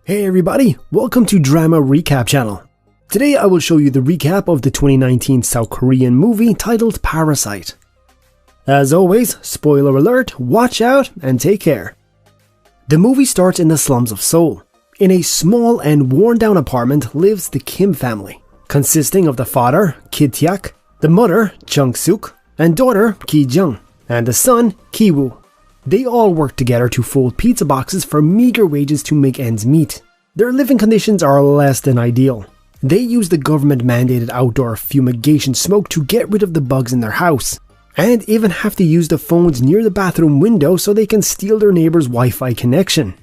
Hey everybody, welcome to Drama Recap Channel. Today I will show you the recap of the 2019 South Korean movie titled Parasite. As always, spoiler alert, watch out and take care. The movie starts in the slums of Seoul. In a small and worn down apartment lives the Kim family, consisting of the father, Ki Taek, the mother, Jung Suk, and daughter, Ki Jung, and the son, Ki Woo. They all work together to fold pizza boxes for meager wages to make ends meet. Their living conditions are less than ideal. They use the government-mandated outdoor fumigation smoke to get rid of the bugs in their house, and even have to use the phones near the bathroom window so they can steal their neighbor's Wi-Fi connection.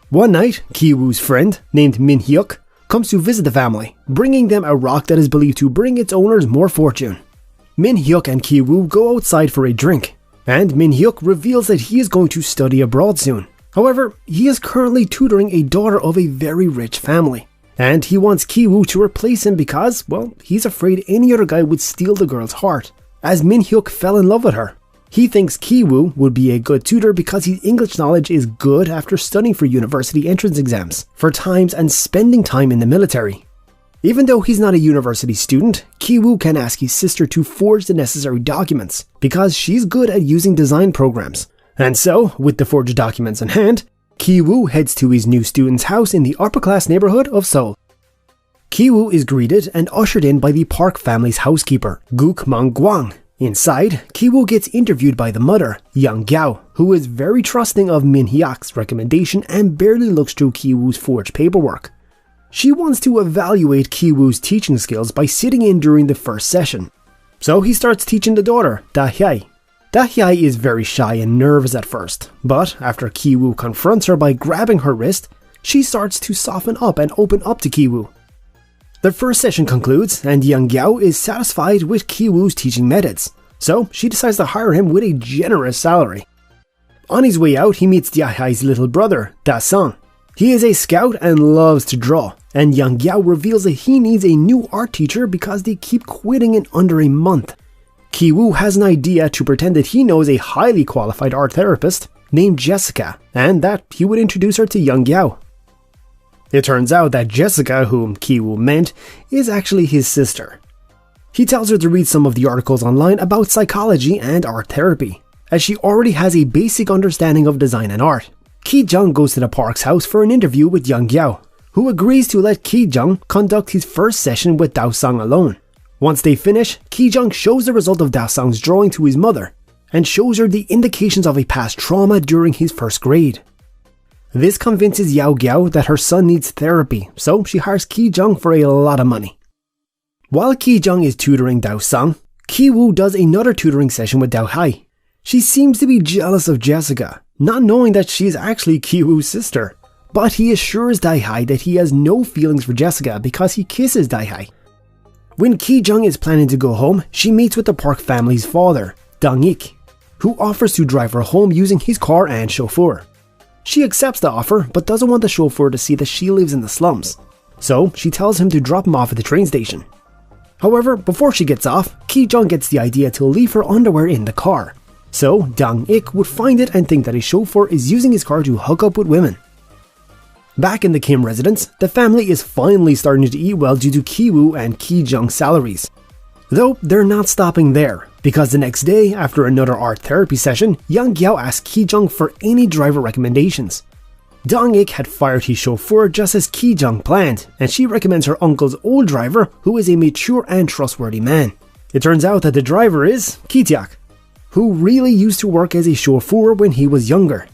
One night, Ki Woo's friend, named Min Hyuk, comes to visit the family, bringing them a rock that is believed to bring its owners more fortune. Min Hyuk and Ki Woo go outside for a drink, and Min Hyuk reveals that he is going to study abroad soon. However, he is currently tutoring a daughter of a very rich family, and he wants Ki Woo to replace him because, well, he's afraid any other guy would steal the girl's heart, as Min Hyuk fell in love with her. He thinks Ki Woo would be a good tutor because his English knowledge is good after studying for university entrance exams, for times and spending time in the military. Even though he's not a university student, Ki Woo can ask his sister to forge the necessary documents because she's good at using design programs. And so, with the forged documents in hand, Ki Woo heads to his new student's house in the upper-class neighborhood of Seoul. Ki Woo is greeted and ushered in by the Park family's housekeeper, Guk Mang Gwang. Inside, Ki Woo gets interviewed by the mother, Young Gyao, who is very trusting of Min Hyuk's recommendation and barely looks through Ki Woo's forged paperwork. She wants to evaluate Ki Woo's teaching skills by sitting in during the first session. So he starts teaching the daughter, Da Hyai. Da Hyai is very shy and nervous at first, but after Ki Woo confronts her by grabbing her wrist, she starts to soften up and open up to Ki Woo. The first session concludes and Young Gyao is satisfied with Ki Woo's teaching methods, so she decides to hire him with a generous salary. On his way out, he meets Da Hyai's little brother, Da Sung. He is a scout and loves to draw, and Young Gyao reveals that he needs a new art teacher because they keep quitting in under a month. Ki Woo has an idea to pretend that he knows a highly qualified art therapist named Jessica, and that he would introduce her to Young Gyao. It turns out that Jessica, whom Ki Woo meant, is actually his sister. He tells her to read some of the articles online about psychology and art therapy, as she already has a basic understanding of design and art. Ki Jung goes to the Park's house for an interview with Young Gyao, who agrees to let Ki Jung conduct his first session with Dao Sung alone. Once they finish, Ki Jung shows the result of Dao Sung's drawing to his mother, and shows her the indications of a past trauma during his first grade. This convinces Yao Gyao that her son needs therapy, so she hires Ki Jung for a lot of money. While Ki Jung is tutoring Dao Sung, Ki Woo does another tutoring session with Dao Hai. She seems to be jealous of Jessica, not knowing that she is actually Ki Woo's sister. But he assures Dai Hai that he has no feelings for Jessica because he kisses Dai Hai. When Ki Jung is planning to go home, she meets with the Park family's father, Dang Ik, who offers to drive her home using his car and chauffeur. She accepts the offer but doesn't want the chauffeur to see that she lives in the slums, so she tells him to drop him off at the train station. However, before she gets off, Ki Jung gets the idea to leave her underwear in the car. So Dang Ik would find it and think that a chauffeur is using his car to hook up with women. Back in the Kim residence, the family is finally starting to eat well due to Ki Woo and Ki Jung's salaries. Though they're not stopping there, because the next day, after another art therapy session, Young Gyao asks Ki Jung for any driver recommendations. Dang Ik had fired his chauffeur just as Ki Jung planned, and she recommends her uncle's old driver, who is a mature and trustworthy man. It turns out that the driver is Ki Taek, who really used to work as a chauffeur when he was younger.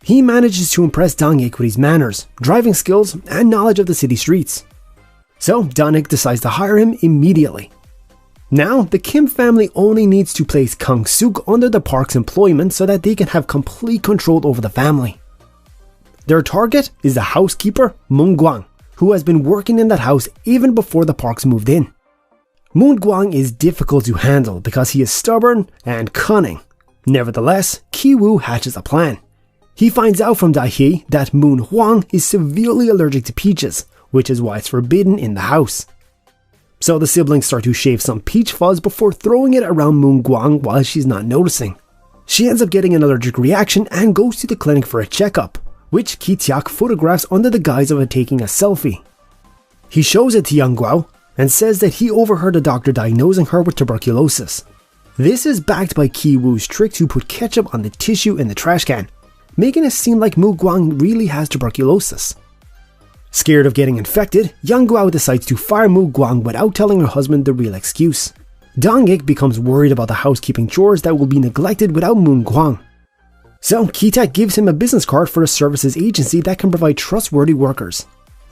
He manages to impress Dang Ik with his manners, driving skills, and knowledge of the city streets. So Dang Ik decides to hire him immediately. Now, the Kim family only needs to place Kang Suk under the Park's employment so that they can have complete control over the family. Their target is the housekeeper, Moon Gwang, who has been working in that house even before the Parks moved in. Moon Gwang is difficult to handle because he is stubborn and cunning. Nevertheless, Ki Woo hatches a plan. He finds out from Dai Hee that Moon Hwang is severely allergic to peaches, which is why it's forbidden in the house. So the siblings start to shave some peach fuzz before throwing it around Moon Gwang while she's not noticing. She ends up getting an allergic reaction and goes to the clinic for a checkup, which Ki-taek photographs under the guise of taking a selfie. He shows it to Young Guo and says that he overheard a doctor diagnosing her with tuberculosis. This is backed by Ki-woo's trick to put ketchup on the tissue in the trash can, making it seem like Mu Guang really has tuberculosis. Scared of getting infected, Young Guo decides to fire Mu Guang without telling her husband the real excuse. Dong-ik becomes worried about the housekeeping chores that will be neglected without Mu Guang. So Ki-taek gives him a business card for a services agency that can provide trustworthy workers.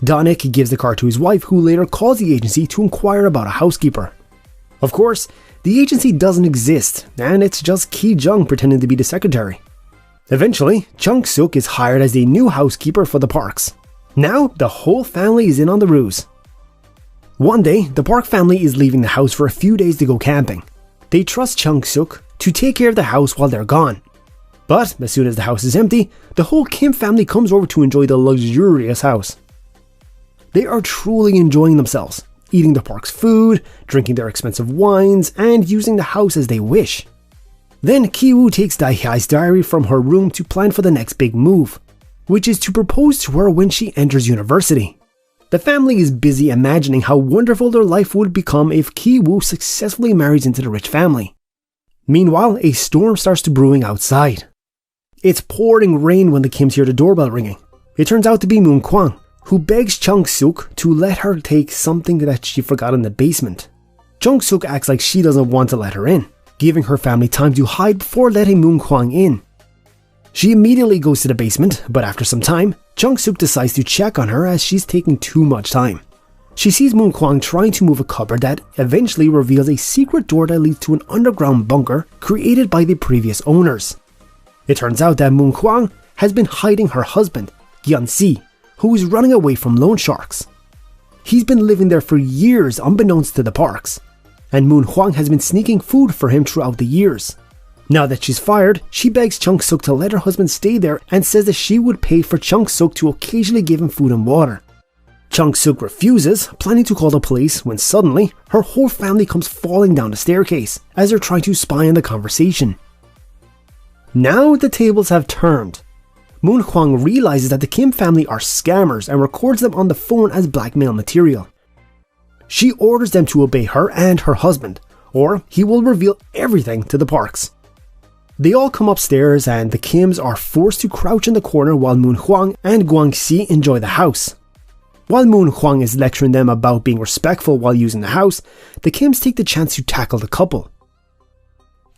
Dong-ik gives the card to his wife, who later calls the agency to inquire about a housekeeper. Of course, the agency doesn't exist, and it's just Ki-jung pretending to be the secretary. Eventually, Chung-suk is hired as the new housekeeper for the parks. Now, the whole family is in on the ruse. One day, the Park family is leaving the house for a few days to go camping. They trust Chung-suk to take care of the house while they're gone. But as soon as the house is empty, the whole Kim family comes over to enjoy the luxurious house. They are truly enjoying themselves, eating the park's food, drinking their expensive wines, and using the house as they wish. Then Ki-woo takes Dae-hye's diary from her room to plan for the next big move, which is to propose to her when she enters university. The family is busy imagining how wonderful their life would become if Ki-woo successfully marries into the rich family. Meanwhile, a storm starts to brewing outside. It's pouring rain when the Kims hear the doorbell ringing. It turns out to be Moon Kwang, who begs Chung-suk to let her take something that she forgot in the basement. Chung-suk acts like she doesn't want to let her in, giving her family time to hide before letting Moon Kwang in. She immediately goes to the basement, but after some time, Chung-suk decides to check on her as she's taking too much time. She sees Moon Kwang trying to move a cupboard that eventually reveals a secret door that leads to an underground bunker created by the previous owners. It turns out that Moon Kwang has been hiding her husband, Gyun-si, who is running away from loan sharks. He's been living there for years unbeknownst to the parks, and Moon Hwang has been sneaking food for him throughout the years. Now that she's fired, she begs Chung-suk to let her husband stay there and says that she would pay for Chung-suk to occasionally give him food and water. Chung-suk refuses, planning to call the police, when suddenly, her whole family comes falling down the staircase as they're trying to spy on the conversation. Now the tables have turned. Moon Hwang realizes that the Kim family are scammers and records them on the phone as blackmail material. She orders them to obey her and her husband, or he will reveal everything to the parks. They all come upstairs and the Kims are forced to crouch in the corner while Moon Hwang and Gwang-si enjoy the house. While Moon Hwang is lecturing them about being respectful while using the house, the Kims take the chance to tackle the couple.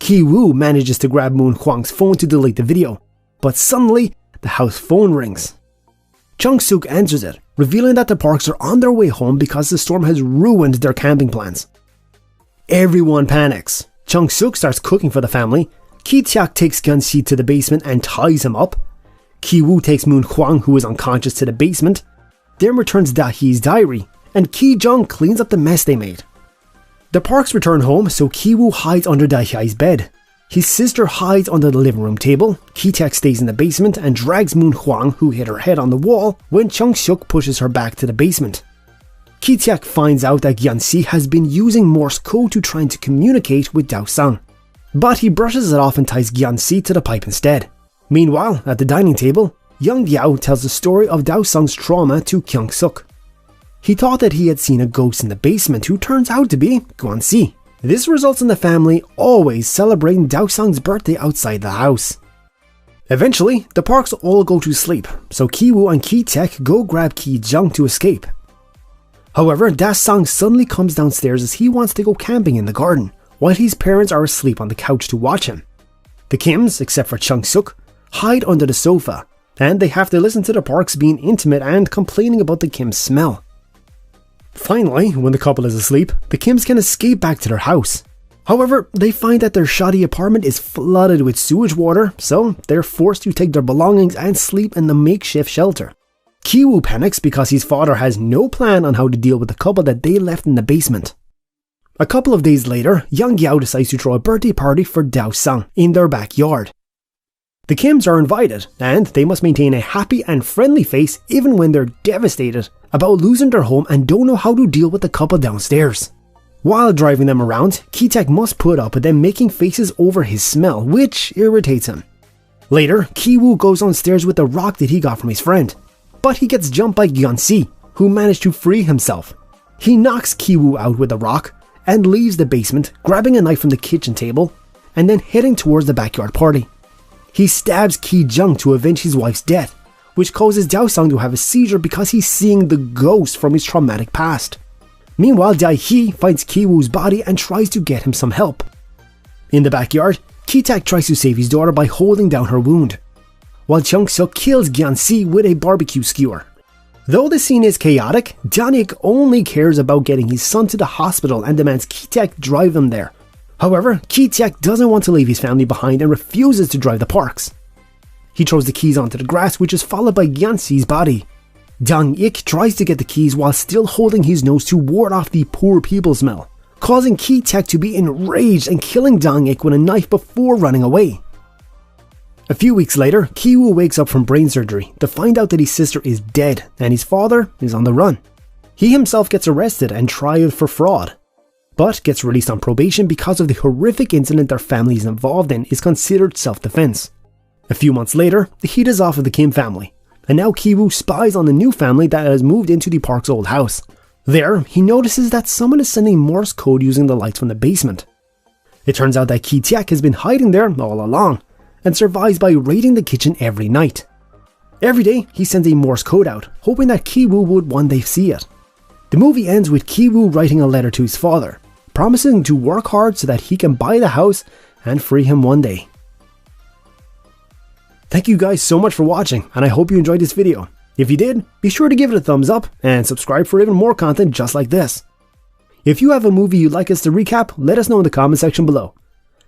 Ki-woo manages to grab Moon Hwang's phone to delete the video, but suddenly, the house phone rings. Chung-suk answers it, revealing that the parks are on their way home because the storm has ruined their camping plans. Everyone panics. Chung-suk starts cooking for the family. Ki-taek takes Gyun-si to the basement and ties him up. Ki-woo takes Moon Hwang, who is unconscious, to the basement, then returns Dae-hye's diary, and Ki-jung cleans up the mess they made. The parks return home, so Ki-woo hides under Dae-hye's bed. His sister hides under the living room table, Ki-taek stays in the basement and drags Moon Hwang, who hit her head on the wall, when Chung-suk pushes her back to the basement. Ki-taek finds out that Gyun-si has been using Morse code to try to communicate with Dao-sang, but he brushes it off and ties Gyun-si to the pipe instead. Meanwhile, at the dining table, Young Yao tells the story of Dao-sang's trauma to Kyung-suk. He thought that he had seen a ghost in the basement who turns out to be Gwon-si. This results in the family always celebrating Dao-sang's birthday outside the house. Eventually, the parks all go to sleep, so Ki-woo and Ki-taek go grab Ki-jung to escape. However, Dao-sang suddenly comes downstairs as he wants to go camping in the garden, while his parents are asleep on the couch to watch him. The Kims, except for Chung-suk, hide under the sofa, and they have to listen to the parks being intimate and complaining about the Kim's smell. Finally, when the couple is asleep, the Kims can escape back to their house. However, they find that their shoddy apartment is flooded with sewage water, so they're forced to take their belongings and sleep in the makeshift shelter. Ki-woo panics because his father has no plan on how to deal with the couple that they left in the basement. A couple of days later, Young Yao decides to throw a birthday party for Dao-sang in their backyard. The Kims are invited, and they must maintain a happy and friendly face even when they're devastated about losing their home and don't know how to deal with the couple downstairs. While driving them around, Ki-taek must put up with them making faces over his smell, which irritates him. Later, Ki-woo goes downstairs with the rock that he got from his friend, but he gets jumped by Gyeon-si, who managed to free himself. He knocks Ki-woo out with the rock and leaves the basement, grabbing a knife from the kitchen table and then heading towards the backyard party. He stabs Ki-jung to avenge his wife's death, which causes Dae-sung to have a seizure because he's seeing the ghost from his traumatic past. Meanwhile, Dae-hee finds Ki-woo's body and tries to get him some help. In the backyard, Ki-tak tries to save his daughter by holding down her wound, while Chung-seok kills Gyeon-si with a barbecue skewer. Though the scene is chaotic, Dan-ik only cares about getting his son to the hospital and demands Ki-tak drive him there. However, Ki-tak doesn't want to leave his family behind and refuses to drive the parks. He throws the keys onto the grass, which is followed by Gyeon-si's body. Dan-ik tries to get the keys while still holding his nose to ward off the poor people smell, causing Ki-tak to be enraged and killing Dan-ik with a knife before running away. A few weeks later, Ki-woo wakes up from brain surgery to find out that his sister is dead and his father is on the run. He himself gets arrested and tried for fraud, but gets released on probation because of the horrific incident their family is involved in is considered self-defense. A few months later, the heat is off of the Kim family, and now Ki-woo spies on the new family that has moved into the park's old house. There, he notices that someone is sending Morse code using the lights from the basement. It turns out that Ki-tak has been hiding there all along, and survives by raiding the kitchen every night. Every day, he sends a Morse code out, hoping that Ki-woo would one day see it. The movie ends with Ki-woo writing a letter to his father, promising to work hard so that he can buy the house and free him one day. Thank you guys so much for watching, and I hope you enjoyed this video. If you did, be sure to give it a thumbs up and subscribe for even more content just like this. If you have a movie you'd like us to recap, let us know in the comment section below.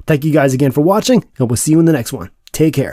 Thank you guys again for watching, and we'll see you in the next one. Take care.